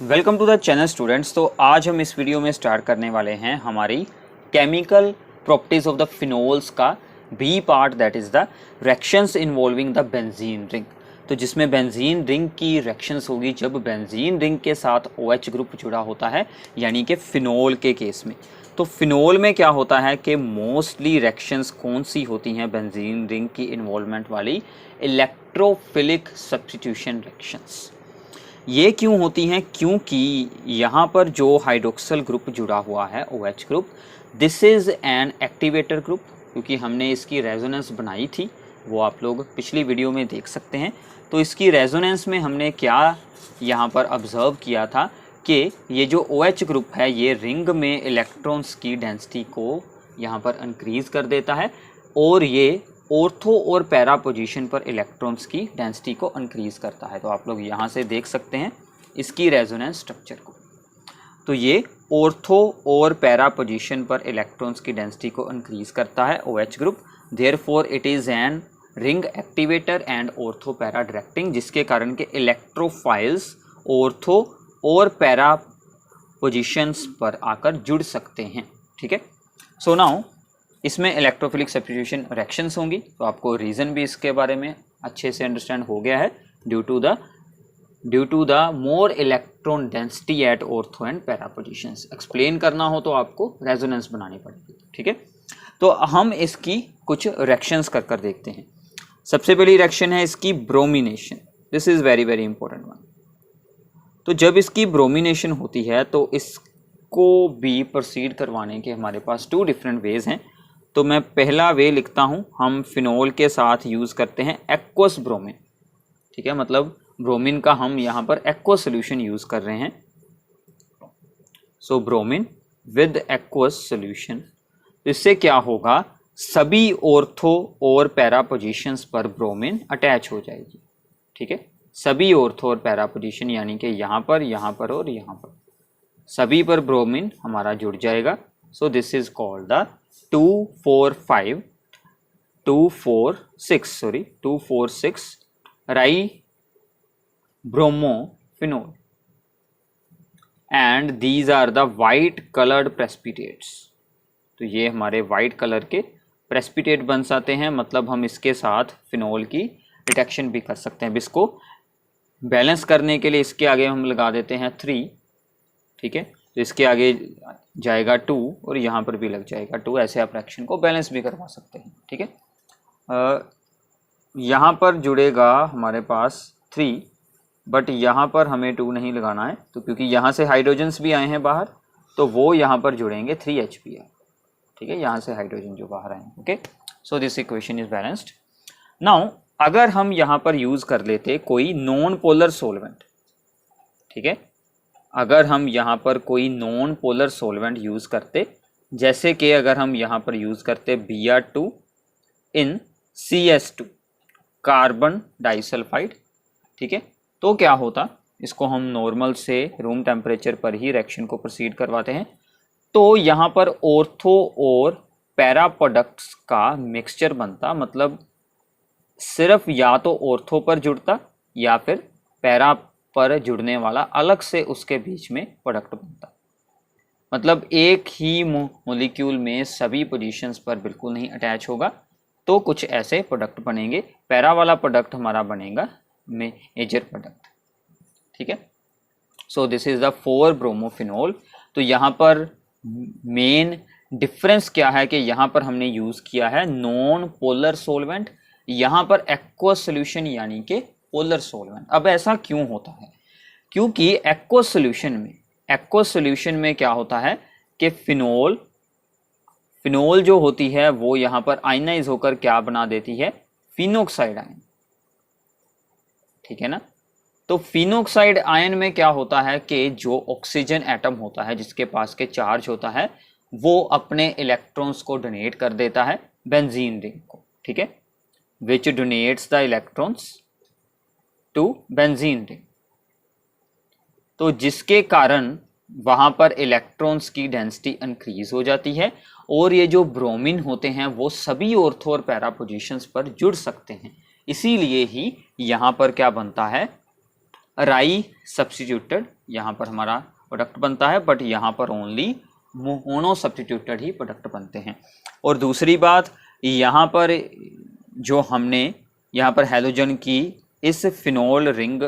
Welcome to the channel students. तो आज हम इस वीडियो में स्टार्ट करने वाले हैं हमारी chemical properties of the phenols का B part, that is the reactions involving the benzene ring. तो जिसमें बेंजीन रिंग की रिएक्शंस होगी जब बेंजीन रिंग के साथ OH ग्रुप जुड़ा होता है, यानी कि फिनोल के केस में। तो फिनोल में क्या होता है कि मोस्टली रिएक्शंस कौन सी होती हैं बेंजीन रिंग की इन्वॉल्वमेंट वाली? Electrophilic substitution reactions. ये क्यों होती हैं? क्योंकि यहाँ पर जो हाइड्रोक्सल ग्रुप जुड़ा हुआ है OH group, this is an activator group. क्योंकि हमने इसकी रेजोनेंस बनाई थी, वो आप लोग पिछली वीडियो में देख सकते हैं। तो इसकी रेजोनेंस में हमने क्या यहाँ पर ऑब्ज़र्व किया था कि ये जो OH ग्रुप है ये रिंग में इलेक्ट्रॉन्स की डेंसिटी को यहाँ पर इंक्रीज़ कर देता है और ये ऑर्थो और पैरा पोजीशन पर इलेक्ट्रॉन्स की डेंसिटी को इंक्रीज़ करता है। तो आप लोग यहाँ से देख सकते हैं इसकी रेजोनेंस स्ट्रक्चर को। तो ये ऑर्थो और पैरा पोजीशन पर इलेक्ट्रॉन्स की डेंसिटी को इंक्रीज़ करता है OH group. Therefore it is an ring activator and ortho para directing, जिसके कारण के इलेक्ट्रोफाइल्स ऑर्थो और पैरा पोजीशंस पर आकर जुड़ सकते हैं। ठीक है। सो नाउ इसमें इलेक्ट्रोफिलिक सब्स्टिट्यूशन रिएक्शंस होंगी। तो आपको रीज़न भी इसके बारे में अच्छे से अंडरस्टैंड हो गया है। Due to the more electron density at ortho and para positions. Explain करना हो तो आपको रेजोनेंस बनानी पड़ेगी। ठीक है। तो हम इसकी कुछ रिएक्शंस कर देखते हैं। सबसे पहली रिएक्शन है इसकी bromination. This is very very important one. तो जब इसकी ब्रोमिनेशन होती है तो इसको भी प्रोसीड करवाने के हमारे पास 2 डिफरेंट वेज हैं। तो मैं पहला वे लिखता हूँ, हम फिनोल के साथ यूज़ करते हैं एक्वस ब्रोमीन। ठीक है, मतलब ब्रोमीन का हम यहाँ पर एक्वस सोल्यूशन यूज़ कर रहे हैं। सो ब्रोमीन विद एक्वस सोल्यूशन। इससे क्या होगा, सभी ऑर्थो और पैरा पोजीशंस पर ब्रोमीन अटैच हो जाएगी। ठीक है, सभी ऑर्थो और पैरा पोजीशन यानी कि यहाँ पर और यहाँ पर सभी पर ब्रोमीन हमारा जुड़ जाएगा। So this is called the 2,4,6 tri bromophenol and these are the white coloured precipitates. तो ये हमारे वाइट कलर के प्रेसिपिटेट बन जाते हैं। मतलब हम इसके साथ फिनोल की डिटेक्शन भी कर सकते हैं। इसको बैलेंस करने के लिए इसके आगे हम लगा देते हैं 3। ठीक है, तो इसके आगे जाएगा 2 और यहाँ पर भी लग जाएगा 2। ऐसे आप रिएक्शन को बैलेंस भी करवा सकते हैं। ठीक है, यहाँ पर जुड़ेगा हमारे पास 3, बट यहाँ पर हमें 2 नहीं लगाना है। तो क्योंकि यहाँ से हाइड्रोजन्स भी आए हैं बाहर, तो वो यहाँ पर जुड़ेंगे 3HBr। ठीक है, यहाँ से हाइड्रोजन जो बाहर आए हैं। Okay, so this equation is balanced. Now अगर हम यहाँ पर यूज़ कर लेते कोई नॉन पोलर सोलवेंट। ठीक है, अगर हम यहाँ पर कोई नॉन पोलर सोलवेंट यूज़ करते, जैसे कि अगर हम यहाँ पर यूज़ करते Br2 इन CS2 कार्बन डाइसल्फाइड। ठीक है, तो क्या होता, इसको हम नॉर्मल से रूम टेम्परेचर पर ही रिएक्शन को प्रोसीड करवाते हैं। तो यहाँ पर ऑर्थो और पैरा प्रोडक्ट्स का मिक्सचर बनता। मतलब सिर्फ या तो ऑर्थो पर जुड़ता या फिर पैरा पर जुड़ने वाला अलग से उसके बीच में प्रोडक्ट बनता। मतलब एक ही मॉलिक्यूल में सभी पोजीशंस पर बिल्कुल नहीं अटैच होगा, तो कुछ ऐसे प्रोडक्ट बनेंगे। पैरा वाला प्रोडक्ट हमारा बनेगा मेजर प्रोडक्ट। ठीक है, so this is the bromophenol. तो यहाँ पर मेन डिफरेंस क्या है कि यहाँ पर हमने यूज़ किया है नॉन पोलर सोलवेंट, यहाँ पर एक्वस सोल्यूशन यानी कि पोलर सोलवेंट। अब ऐसा क्यों होता है? क्योंकि एक्वस सोल्यूशन में क्या होता है कि फिनोल जो होती है वो यहाँ पर आयनाइज होकर क्या बना देती है, फिनोक्साइड आयन। ठीक है ना। तो फिनोक्साइड आयन में क्या होता है कि जो ऑक्सीजन एटम होता है जिसके पास के चार्ज होता है, वो अपने इलेक्ट्रॉन्स को डोनेट कर देता है बेंजीन रिंग को। ठीक है, which donates the electrons to benzene ring. तो जिसके कारण वहाँ पर इलेक्ट्रॉन्स की डेंसिटी इंक्रीज हो जाती है और ये जो ब्रोमीन होते हैं वो सभी ऑर्थो और पैरा पोजीशंस पर जुड़ सकते हैं। इसीलिए ही यहाँ पर क्या बनता है, राई सब्स्टिट्यूटेड, यहाँ पर हमारा प्रोडक्ट बनता है, बट यहाँ पर ओनली मोनो सब्स्टिट्यूटेड ही प्रोडक्ट बनते हैं। और दूसरी बात, यहाँ पर जो हमने यहाँ पर हैलोजन की इस फिनोल रिंग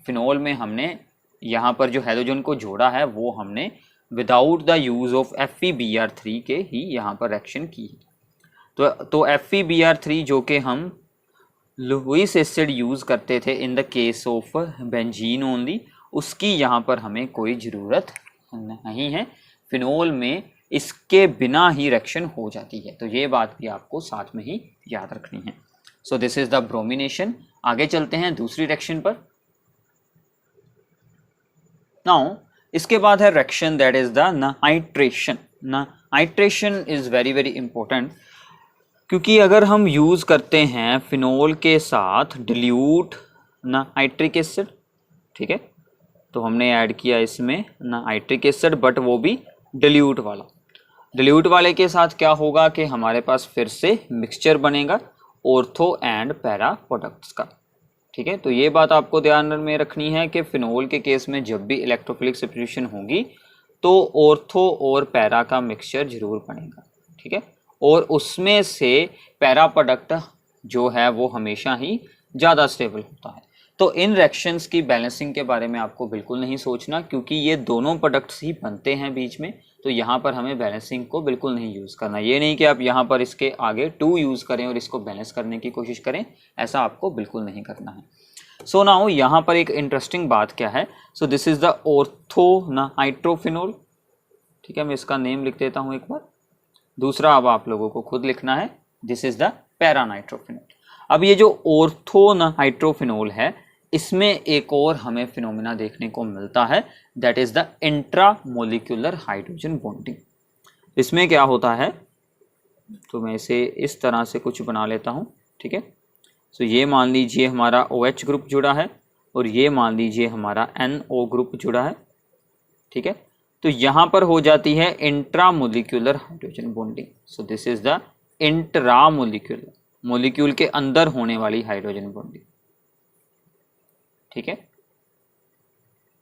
फिनोल में हमने यहाँ पर जो हैलोजन को जोड़ा है वो हमने without the use of FeBr3 के ही यहाँ पर रिएक्शन की है। तो FeBr3 जो कि हम लुईस एसिड यूज़ करते थे in the case of benzene only, उसकी यहाँ पर हमें कोई ज़रूरत नहीं है। फिनोल में इसके बिना ही रिएक्शन हो जाती है, तो ये बात भी आपको साथ में ही याद रखनी है। So this is the bromination. आगे चलते हैं दूसरी रिएक्शन पर। नाउ इसके बाद है reaction that is the nitration. Nitration is very very important, क्योंकि अगर हम यूज़ करते हैं फिनोल के साथ डिल्यूट नाइट्रिक एसिड, ठीक है, तो हमने ऐड किया इसमें नाइट्रिक एसिड, बट वो भी डिल्यूट वाला। डिल्यूट वाले के साथ क्या होगा कि हमारे पास फिर से मिक्सचर बनेगा ऑर्थो एंड पैरा प्रोडक्ट्स का, ठीक है। तो ये बात आपको ध्यान में रखनी है कि फिनोल के केस में जब भी इलेक्ट्रोफिलिक सब्स्टिट्यूशन होगी तो ऑर्थो और पैरा का मिक्सचर जरूर बनेगा, ठीक है। और उसमें से पैरा प्रोडक्ट जो है वो हमेशा ही ज़्यादा स्टेबल होता है। तो इन रिएक्शंस की बैलेंसिंग के बारे में आपको बिल्कुल नहीं सोचना, क्योंकि ये दोनों प्रोडक्ट्स ही बनते हैं बीच में, तो यहाँ पर हमें बैलेंसिंग को बिल्कुल नहीं यूज़ करना। ये नहीं कि आप यहाँ पर इसके आगे 2 यूज़ करें और इसको बैलेंस करने की कोशिश करें, ऐसा आपको बिल्कुल नहीं करना है। सो नाउ यहाँ पर एक इंटरेस्टिंग बात क्या है, so this is the ortho nitrophenol, ठीक है। मैं इसका नेम लिख देता हूँ एक बार। दूसरा अब आप लोगों को खुद लिखना है, this is the para nitrophenol. अब ये जो ऑर्थो नाइट्रोफिनोल है, इसमें एक और हमें फिनोमिना देखने को मिलता है, that is the intramolecular hydrogen bonding. इसमें क्या होता है, तो मैं इसे इस तरह से कुछ बना लेता हूँ, ठीक है। सो ये मान लीजिए हमारा OH ग्रुप जुड़ा है और ये मान लीजिए हमारा NO ग्रुप जुड़ा है, ठीक है। तो यहाँ पर हो जाती है intramolecular hydrogen bonding. So this is the intramolecular, molecule के अंदर होने वाली हाइड्रोजन बॉन्डिंग, ठीक है।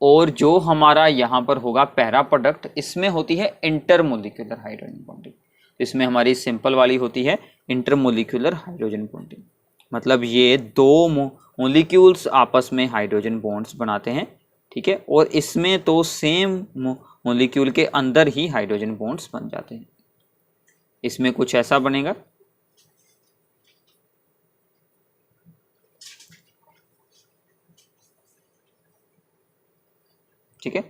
और जो हमारा यहाँ पर होगा पैरा प्रोडक्ट, इसमें होती है इंटरमोलिक्यूलर हाइड्रोजन बॉन्डिंग। इसमें हमारी सिंपल वाली होती है इंटरमोलिक्यूलर हाइड्रोजन बॉन्डिंग, मतलब ये 2 मोलिक्यूल्स आपस में हाइड्रोजन बॉन्ड्स बनाते हैं, ठीक है। और इसमें तो सेम मोलिक्यूल के अंदर ही हाइड्रोजन बॉन्ड्स बन जाते हैं। इसमें कुछ ऐसा बनेगा, ठीक है।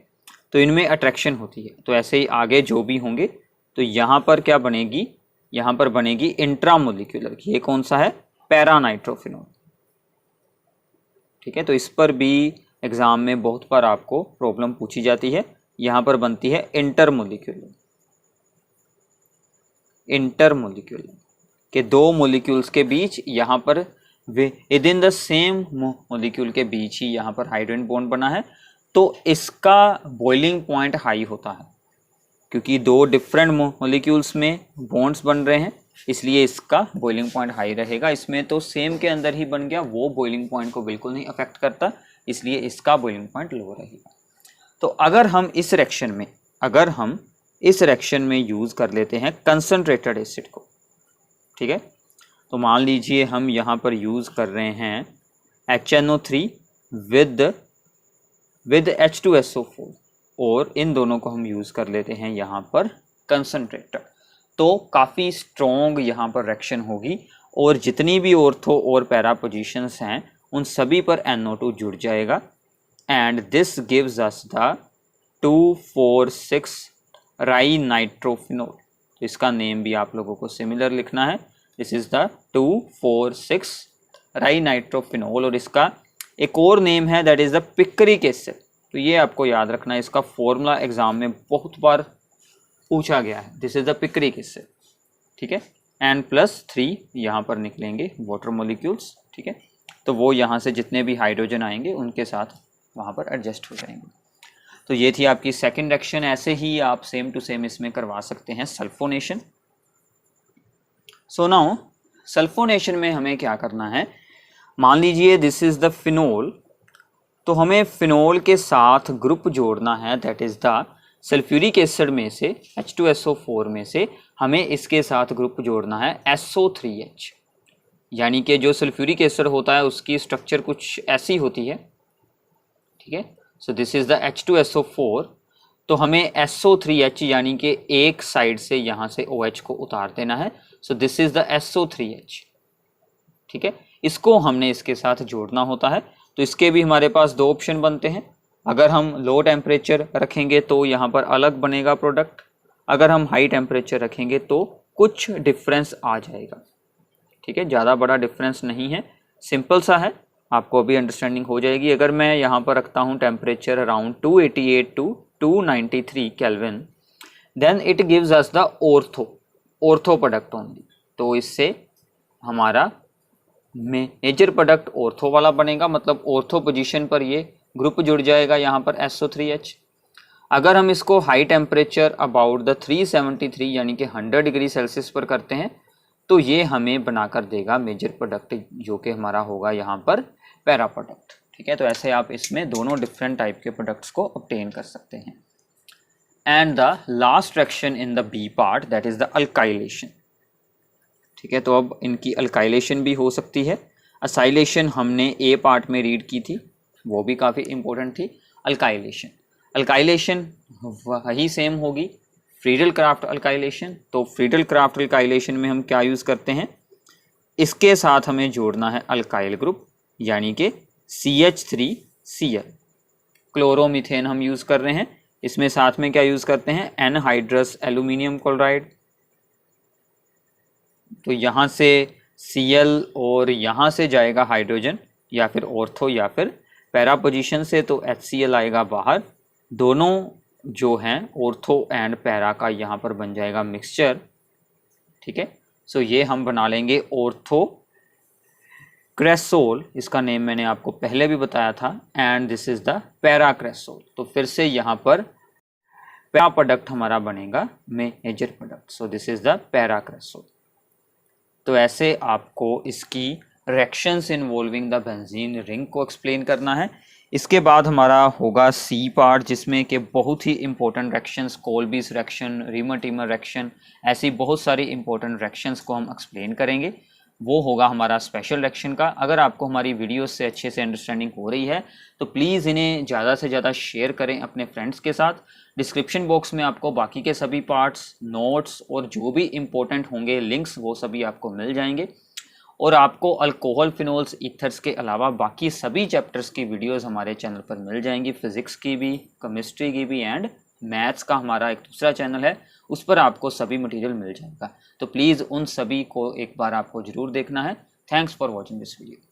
तो इनमें अट्रैक्शन होती है। तो ऐसे ही आगे जो भी होंगे, तो यहाँ पर क्या बनेगी, यहाँ पर बनेगी इंट्रामोलिक्यूलर। ये कौन सा है, पैरा नाइट्रोफिनोल, ठीक है। तो इस पर भी एग्जाम में बहुत बार आपको प्रॉब्लम पूछी जाती है। यहाँ पर बनती है इंटरमोलिक्यूलर, इंटरमोलिक्यूलर के 2 मोलिक्यूल्स के बीच, यहाँ पर with in the same molecule के बीच ही यहाँ पर हाइड्रोजन बॉन्ड बना है। तो इसका बॉइलिंग पॉइंट हाई होता है, क्योंकि 2 डिफरेंट मोलिक्यूल्स में बॉन्ड्स बन रहे हैं, इसलिए इसका बॉइलिंग पॉइंट हाई रहेगा। इसमें तो सेम के अंदर ही बन गया, वो बॉइलिंग पॉइंट को बिल्कुल नहीं अफेक्ट करता, इसलिए इसका बॉइलिंग पॉइंट लो रहेगा। तो अगर हम इस रिएक्शन में यूज़ कर लेते हैं कंसनट्रेटेड एसिड को, ठीक है। तो मान लीजिए हम यहाँ पर यूज़ कर रहे हैं HNO3 विद H2SO4, और इन दोनों को हम यूज़ कर लेते हैं यहाँ पर कंसनट्रेटेड, तो काफ़ी स्ट्रॉन्ग यहाँ पर रिएक्शन होगी, और जितनी भी ऑर्थो और पैरा पोजीशंस हैं उन सभी पर NO2 जुड़ जाएगा, and this gives us the 2,4,6 राई नाइट्रोफिनोल। तो इसका नेम भी आप लोगों को सिमिलर लिखना है, दिस इज़ द 2,4,6 राई नाइट्रोफिनोल। और इसका एक और नेम है, that is the picric acid. तो ये आपको याद रखना है, इसका फॉर्मूला एग्जाम में बहुत बार पूछा गया है, this is the picric acid, ठीक है। N+3 यहाँ पर निकलेंगे वाटर मॉलिक्यूल्स, ठीक है। तो वो यहाँ से जितने भी हाइड्रोजन आएंगे उनके साथ वहाँ पर एडजस्ट हो जाएंगे। तो ये थी आपकी सेकंड रिएक्शन। ऐसे ही आप सेम टू सेम इसमें करवा सकते हैं सल्फोनेशन। सो नाउ सल्फोनेशन में हमें क्या करना है, मान लीजिए दिस इज़ द फिनोल, तो हमें फिनोल के साथ ग्रुप जोड़ना है, that is the sulphuric acid में से H2SO4 में से हमें इसके साथ ग्रुप जोड़ना है SO3H, यानी कि जो सल्फ्यूरिक एसिड होता है उसकी स्ट्रक्चर कुछ ऐसी होती है, ठीक है। So this is the H2SO4, तो हमें SO3H यानी कि एक साइड से यहाँ से OH को उतार देना है। So this is the SO3H, ठीक है। इसको हमने इसके साथ जोड़ना होता है। तो इसके भी हमारे पास दो ऑप्शन बनते हैं। अगर हम लो टेम्परेचर रखेंगे तो यहाँ पर अलग बनेगा प्रोडक्ट, अगर हम हाई टेम्परेचर रखेंगे तो कुछ डिफरेंस आ जाएगा, ठीक है। ज़्यादा बड़ा डिफरेंस नहीं है, सिंपल सा है, आपको अभी अंडरस्टैंडिंग हो जाएगी। अगर मैं यहाँ पर रखता हूँ temperature around 288 to 293 kelvin, then it gives us the ortho product only. तो इससे हमारा मेजर प्रोडक्ट ऑर्थो वाला बनेगा, मतलब ऑर्थो पोजीशन पर ये ग्रुप जुड़ जाएगा यहाँ पर SO3H। अगर हम इसको हाई टेम्परेचर अबाउट द 373 यानी कि 100 डिग्री सेल्सियस पर करते हैं तो ये हमें बनाकर देगा मेजर प्रोडक्ट, जो कि हमारा होगा यहाँ पर पैरा प्रोडक्ट, ठीक है। तो ऐसे आप इसमें दोनों डिफरेंट टाइप के प्रोडक्ट्स को ऑब्टेन कर सकते हैं। And the last reaction in the B part, that is the alkylation, ठीक है। तो अब इनकी अल्काइलेशन भी हो सकती है। असाइलेशन हमने ए पार्ट में रीड की थी, वो भी काफ़ी इंपॉर्टेंट थी। अल्काइलेशन वही सेम होगी, फ्रीडल क्राफ्ट अल्काइलेशन। तो फ्रीडल क्राफ्ट अल्काइलेशन में हम क्या यूज़ करते हैं, इसके साथ हमें जोड़ना है अल्काइल ग्रुप, यानी कि CH3Cl। क्लोरोमीथेन हम यूज़ कर रहे हैं, इसमें साथ में क्या यूज़ करते हैं, एनहाइड्रस एल्यूमिनियम क्लोराइड। तो यहाँ से Cl और यहाँ से जाएगा हाइड्रोजन, या फिर ऑर्थो या फिर पैरा पोजीशन से, तो HCl आएगा बाहर। दोनों जो हैं ऑर्थो एंड पैरा का यहाँ पर बन जाएगा मिक्सचर, ठीक है। सो ये हम बना लेंगे ऑर्थो क्रेसोल, इसका नेम मैंने आपको पहले भी बताया था, and this is the para cresol. तो फिर से यहाँ पर पैरा प्रोडक्ट हमारा बनेगा major product. So this is the para cresol. तो ऐसे आपको इसकी reactions involving the benzene ring को एक्सप्लेन करना है। इसके बाद हमारा होगा सी पार्ट, जिसमें कि बहुत ही important reactions, Kolbe's reaction, Reimer Tiemann reaction, ऐसी बहुत सारी इंपॉर्टेंट रिएक्शंस को हम एक्सप्लेन करेंगे। वो होगा हमारा स्पेशल रिएक्शन का। अगर आपको हमारी वीडियोस से अच्छे से अंडरस्टैंडिंग हो रही है तो प्लीज़ इन्हें ज़्यादा से ज़्यादा शेयर करें अपने फ्रेंड्स के साथ। डिस्क्रिप्शन बॉक्स में आपको बाकी के सभी पार्ट्स, नोट्स और जो भी इम्पोर्टेंट होंगे लिंक्स, वो सभी आपको मिल जाएंगे। और आपको अल्कोहल, फिनोल्स, ईथर्स के अलावा बाकी सभी चैप्टर्स की वीडियोस हमारे चैनल पर मिल जाएंगी। फिज़िक्स की भी, केमिस्ट्री की भी, एंड मैथ्स का हमारा एक दूसरा चैनल है, उस पर आपको सभी मटेरियल मिल जाएगा। तो प्लीज़ उन सभी को एक बार आपको ज़रूर देखना है। Thanks for watching this video.